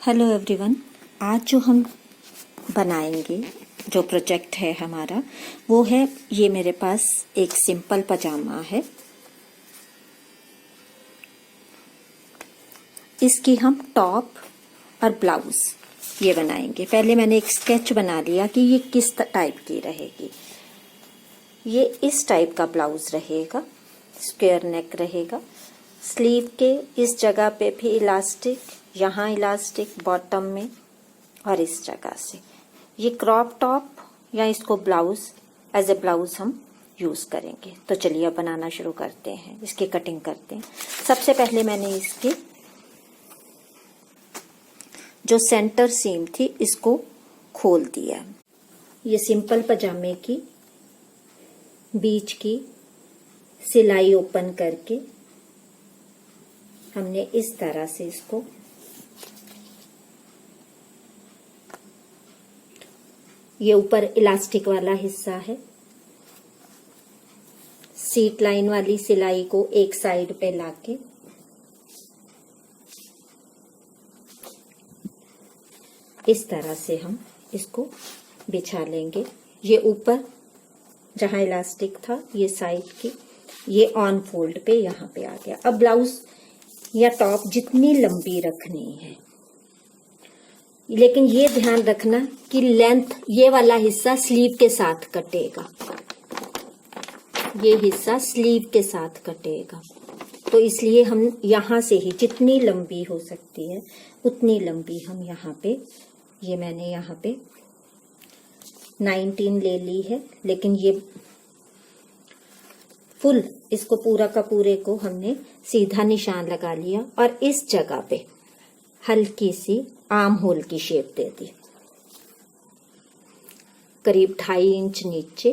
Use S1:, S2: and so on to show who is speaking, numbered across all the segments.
S1: Hello everyone. आज जो हम बनाएंगे, जो प्रोजेक्ट है हमारा, वो है, ये मेरे पास एक सिंपल पजामा है। इसकी हम टॉप और ब्लाउज ये बनाएंगे। पहले मैंने एक स्केच बना लिया कि ये किस टाइप की रहेगी। ये इस टाइप का ब्लाउज रहेगा, स्क्वायर नेक रहेगा। स्लीव के इस जगह पे भी इलास्टिक, यहाँ इलास्टिक बॉटम में और इस जगह से। ये क्रॉप टॉप या इसको ब्लाउज एज ए ब्लाउज हम यूज करेंगे। तो चलिए अब बनाना शुरू करते हैं, इसकी कटिंग करते हैं। सबसे पहले मैंने इसकी जो सेंटर सीम थी इसको खोल दिया। ये सिंपल पजामे की बीच की सिलाई ओपन करके हमने इस तरह से इसको ये ऊपर इलास्टिक वाला हिस्सा है, सीट लाइन वाली सिलाई को एक साइड पे लाके इस तरह से हम इसको बिछा लेंगे। ये ऊपर जहां इलास्टिक था, ये साइड की, ये ऑन फोल्ड पे यहाँ पे आ गया। अब ब्लाउज या टॉप जितनी लंबी रखनी है, लेकिन ये ध्यान रखना कि लेंथ, ये वाला हिस्सा स्लीव के साथ कटेगा, ये हिस्सा स्लीव के साथ कटेगा। तो इसलिए हम यहां से ही जितनी लंबी हो सकती है उतनी लंबी हम यहाँ पे, ये मैंने यहाँ पे 19 ले ली है, लेकिन ये फुल, इसको पूरा का पूरे को हमने सीधा निशान लगा लिया और इस जगह पे हल्की सी आर्म होल की शेप दे दी, करीब 2.5 इंच नीचे।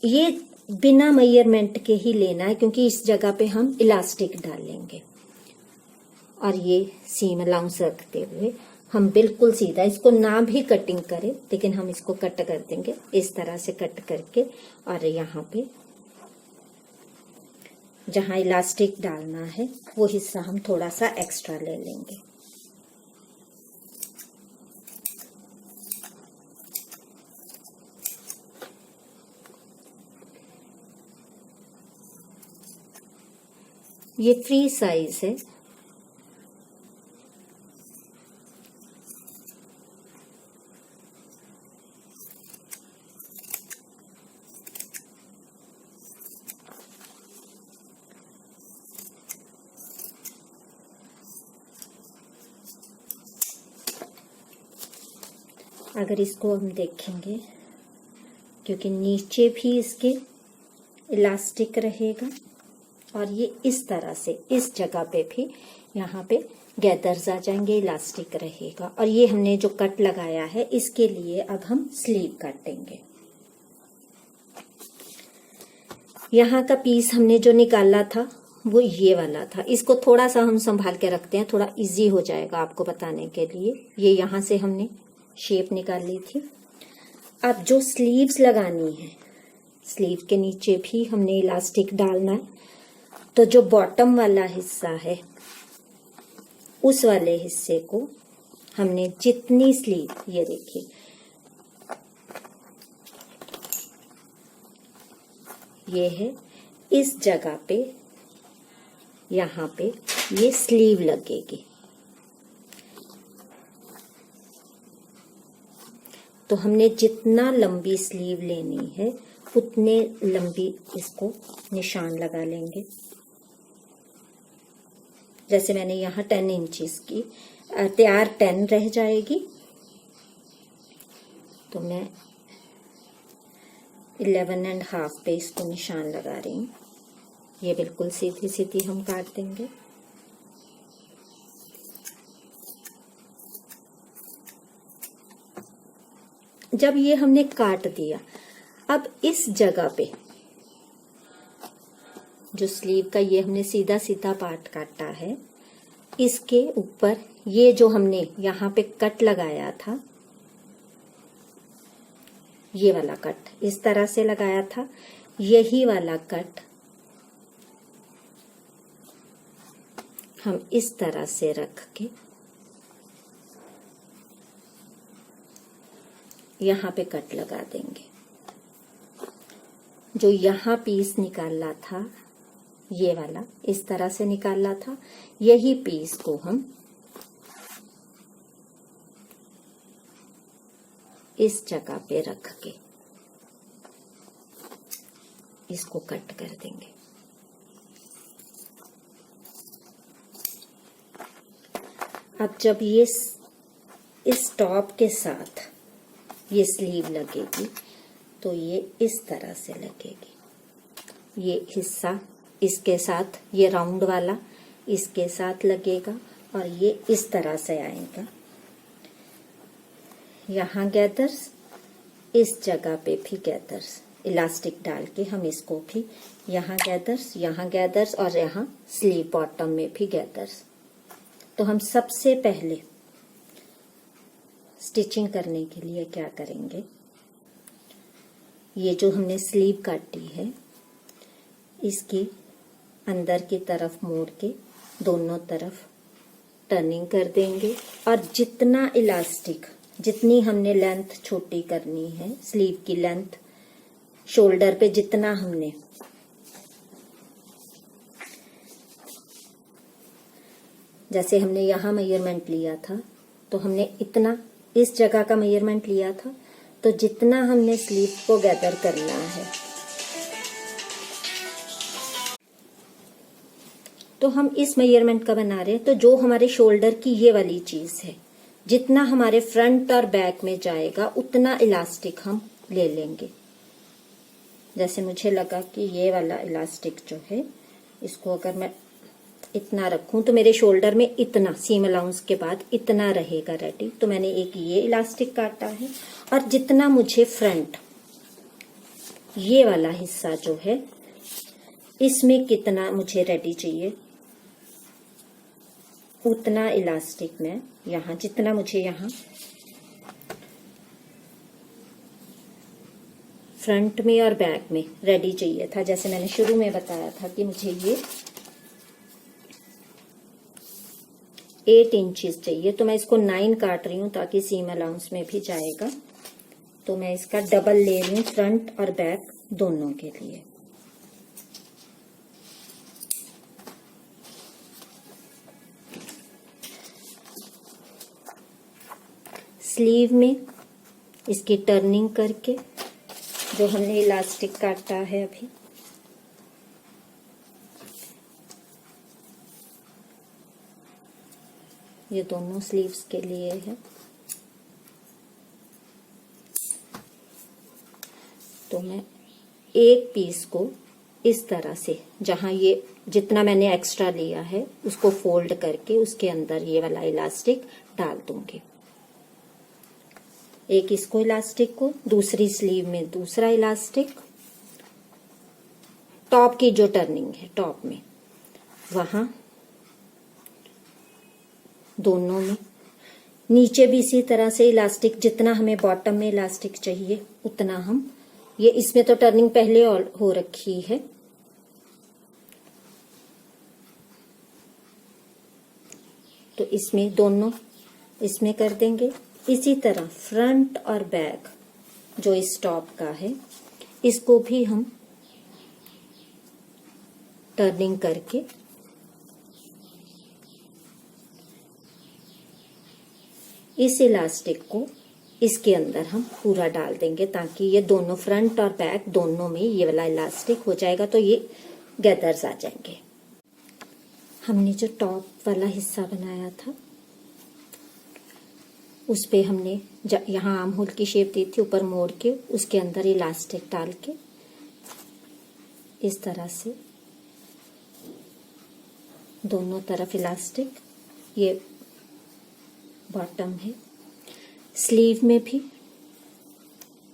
S1: ये बिना मेजरमेंट के ही लेना है क्योंकि इस जगह पे हम इलास्टिक डालेंगे। और ये सीम अलाउंस रखते हुए हम बिल्कुल सीधा, इसको ना भी कटिंग करें, लेकिन हम इसको कट कर देंगे इस तरह से कट करके। और यहाँ पे जहां इलास्टिक डालना है वो हिस्सा हम थोड़ा सा एक्स्ट्रा ले लेंगे। ये फ्री साइज है, अगर इसको हम देखेंगे, क्योंकि नीचे भी इसके इलास्टिक रहेगा और ये इस तरह से इस जगह पे भी यहाँ पे गैदर्स आ जाएंगे, इलास्टिक रहेगा। और ये हमने जो कट लगाया है, इसके लिए अब हम स्लीव काटेंगे। यहाँ का पीस हमने जो निकाला था वो ये वाला था। इसको थोड़ा सा हम संभाल के रखते हैं, थोड़ा इजी हो जाएगा आपको बताने के लिए। ये यहाँ से हमने शेप निकाल ली थी। अब जो स्लीव्स लगानी है, स्लीव के नीचे भी हमने इलास्टिक डालना है। तो जो बॉटम वाला हिस्सा है, उस वाले हिस्से को हमने जितनी स्लीव, ये देखिए, ये है इस जगह पे, यहाँ पे ये स्लीव लगेगी। तो हमने जितना लंबी स्लीव लेनी है उतने लंबी इसको निशान लगा लेंगे। जैसे मैंने यहाँ 10 इंचेस की, तैयार 10 रह जाएगी, तो मैं 11.5 पे इसको निशान लगा रही हूँ। ये बिल्कुल सीधी सीधी हम काट देंगे। जब ये हमने काट दिया, अब इस जगह पे जो स्लीव का ये हमने सीधा सीधा पार्ट काटा है, इसके ऊपर ये जो हमने यहाँ पे कट लगाया था, ये वाला कट इस तरह से लगाया था, यही वाला कट हम इस तरह से रख के यहाँ पे कट लगा देंगे। जो यहाँ पीस निकाला था, ये वाला इस तरह से निकाला था, यही पीस को हम इस जगह पे रख के इसको कट कर देंगे। अब जब ये इस टॉप के साथ ये स्लीव लगेगी तो ये इस तरह से लगेगी। ये हिस्सा इसके साथ, ये राउंड वाला इसके साथ लगेगा और ये इस तरह से आएगा। यहाँ गैदर्स, इस जगह पे भी गैदर्स, इलास्टिक डाल के हम इसको भी यहाँ गैदर्स और यहाँ स्लीव बॉटम में भी गैदर्स। तो हम सबसे पहले स्टिचिंग करने के लिए क्या करेंगे, ये जो हमने स्लीव काटी है इसकी अंदर की तरफ मोड़ के दोनों तरफ टर्निंग कर देंगे और जितना इलास्टिक, जितनी हमने लेंथ छोटी करनी है, स्लीव की लेंथ शोल्डर पे जितना हमने जैसे हमने यहाँ मेजरमेंट लिया था तो हमने इतना इस जगह का मेजरमेंट लिया था, तो जितना हमने स्लीव को गैदर करना है तो हम इस मेजरमेंट का बना रहे हैं। तो जो हमारे शोल्डर की ये वाली चीज है, जितना हमारे फ्रंट और बैक में जाएगा उतना इलास्टिक हम ले लेंगे। जैसे मुझे लगा कि ये वाला इलास्टिक जो है, इसको अगर मैं इतना रखूं तो मेरे शोल्डर में इतना, सीम अलाउंस के बाद इतना रहेगा रेडी। तो मैंने एक ये इलास्टिक काटा है और जितना मुझे फ्रंट ये वाला हिस्सा जो है इसमें कितना मुझे रेडी चाहिए उतना इलास्टिक मैं यहाँ, जितना मुझे यहाँ फ्रंट में और बैक में रेडी चाहिए था, जैसे मैंने शुरू में बताया था कि मुझे ये 8 इंचेस चाहिए, तो मैं इसको 9 काट रही हूँ ताकि सीम अलाउंस में भी जाएगा। तो मैं इसका डबल ले रही हूँ फ्रंट और बैक दोनों के लिए। स्लीव में इसकी टर्निंग करके जो हमने इलास्टिक काटा है अभी, ये दोनों स्लीव्स के लिए है। तो मैं एक पीस को इस तरह से, जहां ये जितना मैंने एक्स्ट्रा लिया है उसको फोल्ड करके उसके अंदर ये वाला इलास्टिक डाल दूंगी। एक इसको इलास्टिक को, दूसरी स्लीव में दूसरा इलास्टिक, टॉप की जो टर्निंग है टॉप में वहां दोनों में, नीचे भी इसी तरह से इलास्टिक, जितना हमें बॉटम में इलास्टिक चाहिए उतना हम, ये इसमें तो टर्निंग पहले हो रखी है, तो इसमें दोनों इसमें कर देंगे। इसी तरह फ्रंट और बैक जो इस टॉप का है इसको भी हम टर्निंग करके इस इलास्टिक को इसके अंदर हम पूरा डाल देंगे, ताकि ये दोनों फ्रंट और बैक दोनों में ये वाला इलास्टिक हो जाएगा, तो ये गैदर्स आ जाएंगे। हमने जो टॉप वाला हिस्सा बनाया था उस पे हमने यहाँ आर्म होल की शेप दी थी, ऊपर मोड़ के उसके अंदर इलास्टिक डाल के इस तरह से दोनों तरफ इलास्टिक, ये बॉटम है। स्लीव में भी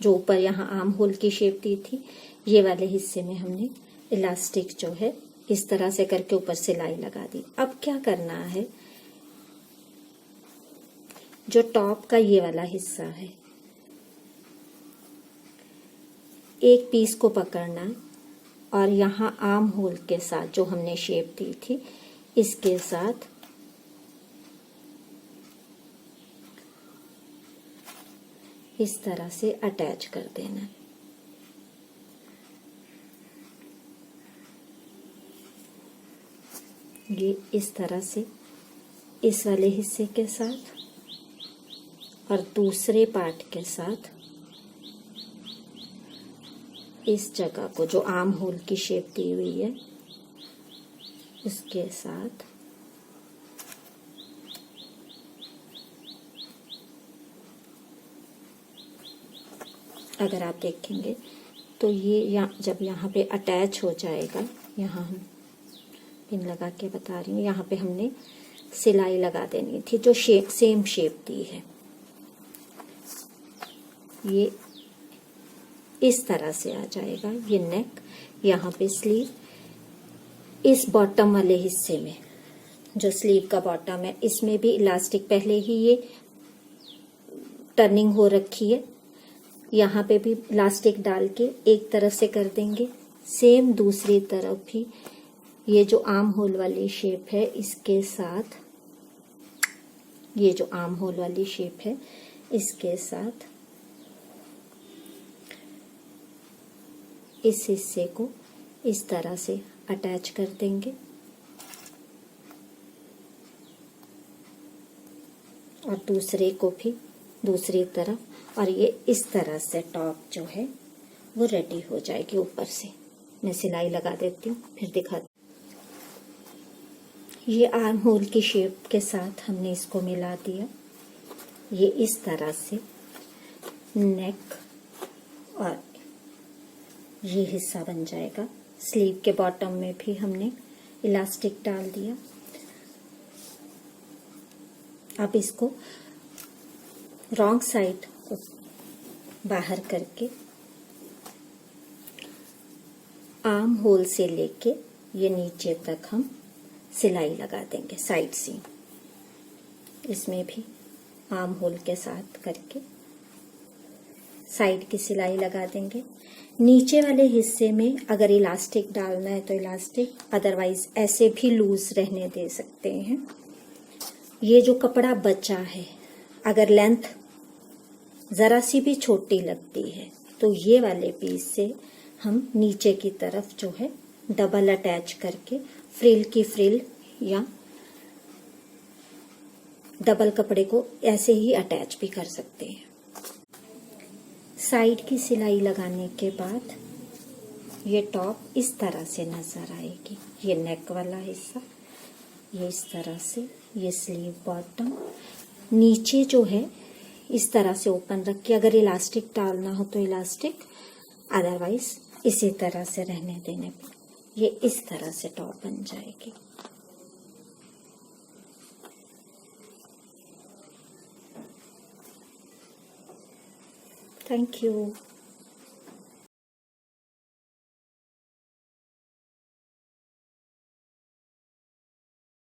S1: जो ऊपर यहाँ आर्म होल की शेप दी थी, ये वाले हिस्से में हमने इलास्टिक जो है इस तरह से करके ऊपर सिलाई लगा दी। अब क्या करना है, जो टॉप का ये वाला हिस्सा है, एक पीस को पकड़ना और यहाँ आर्म होल के साथ जो हमने शेप दी थी इसके साथ इस तरह से अटैच कर देना। ये इस तरह से इस वाले हिस्से के साथ और दूसरे पार्ट के साथ इस जगह को जो आर्म होल की शेप दी हुई है उसके साथ अगर आप देखेंगे तो ये जब यहाँ पे अटैच हो जाएगा, यहाँ हम पिन लगा के बता रही हूँ, यहाँ पे हमने सिलाई लगा देनी थी जो सेम शेप दी है। ये इस तरह से आ जाएगा। ये नेक, यहाँ पे स्लीव, इस बॉटम वाले हिस्से में जो स्लीव का बॉटम है इसमें भी इलास्टिक पहले ही ये टर्निंग हो रखी है, यहाँ पे भी इलास्टिक डाल के एक तरफ से कर देंगे। सेम दूसरी तरफ भी ये जो आर्म होल वाली शेप है इसके साथ, ये जो आर्म होल वाली शेप है इसके साथ इस हिस्से को इस तरह से अटैच कर देंगे और दूसरे को भी दूसरी तरफ, और ये इस तरह से टॉप जो है वो रेडी हो जाएगी। ऊपर से मैं सिलाई लगा देती हूँ फिर दिखाती। ये आर्म होल की शेप के साथ हमने इसको मिला दिया। ये इस तरह से नेक और ये हिस्सा बन जाएगा। स्लीव के बॉटम में भी हमने इलास्टिक डाल दिया। अब इसको रॉन्ग साइड को बाहर करके आर्म होल से लेके ये नीचे तक हम सिलाई लगा देंगे साइड सीम। इसमें भी आर्म होल के साथ करके साइड की सिलाई लगा देंगे। नीचे वाले हिस्से में अगर इलास्टिक डालना है तो इलास्टिक, अदरवाइज ऐसे भी लूज रहने दे सकते हैं। ये जो कपड़ा बचा है, अगर लेंथ जरा सी भी छोटी लगती है तो ये वाले पीस से हम नीचे की तरफ जो है डबल अटैच करके फ्रिल की फ्रिल या डबल कपड़े को ऐसे ही अटैच भी कर सकते हैं। साइड की सिलाई लगाने के बाद ये टॉप इस तरह से नजर आएगी। ये नेक वाला हिस्सा ये इस तरह से, ये स्लीव बॉटम, नीचे जो है इस तरह से ओपन रख के अगर इलास्टिक डालना हो तो इलास्टिक, अदरवाइज इसी तरह से रहने देने पर ये इस तरह से टॉप बन जाएगी। Thank you.